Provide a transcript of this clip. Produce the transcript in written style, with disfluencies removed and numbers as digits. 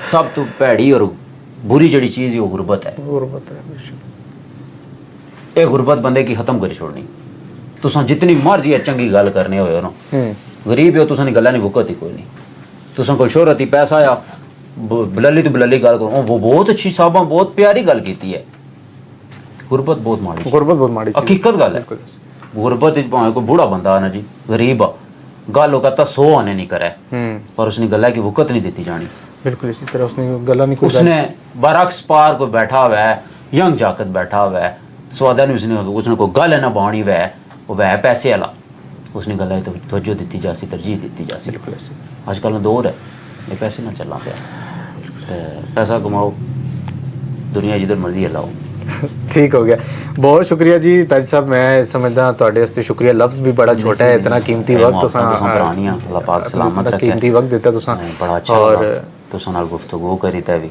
सब तो भैड़ी और बुरी जड़ी चीज़ है वो गुरबत है। गुरबत है। ये गुरबत बंदे की खत्म करी छोड़नी। तुसा जितनी मर्जी है चंगी गल करने हो ना, गरीब हो तुसा गल्ला नहीं भुकती कोई नहीं। तुसा कोई शोहरत ही पैसा या बलली तो बलली गल करो, वो बहुत अच्छी साहबा बहुत प्यारी गल की है। गुरबत बहुत माड़ी, गुरबत बहुत माड़ी चीज़। हकीकत गल है। गुरबत भावे कोई बूढ़ा बंदा है ना जी, गरीब आ, गल वो कहता 100 आने नहीं करे, पर उसने गल्ला की वुकत नहीं दी जानी। बिल्कुल इसी तरह उसने गला नहीं, उसने बरक्स पार कोई बैठा हुआ है, यंग जाकत बैठा हुआ है, स्वादा ने उसने कोई गल है ना बाणी वह वो वह पैसे वाला, उसने गल्ला तो तवज्जो दी जासी, तरजीह दी जासी। बिल्कुल ऐसे। आजकल में दौर है ये पैसे ना चलना पे, पैसा कमाओ, दुनिया जिधर मर्जी है लाओ। ठीक हो गया, बहुत शुक्रिया जी ताज साहब। मैं समझदा तुहाडे वास्ते शुक्रिया लफ्ज़ भी बड़ा छोटा है, इतना कीमती वक्त तुसां अल्लाह पाक सलामत रखे, कीमती वक्त दिता तुसां, बड़ा अच्छा और तुसां नाल गुफ्तगू करी ते भी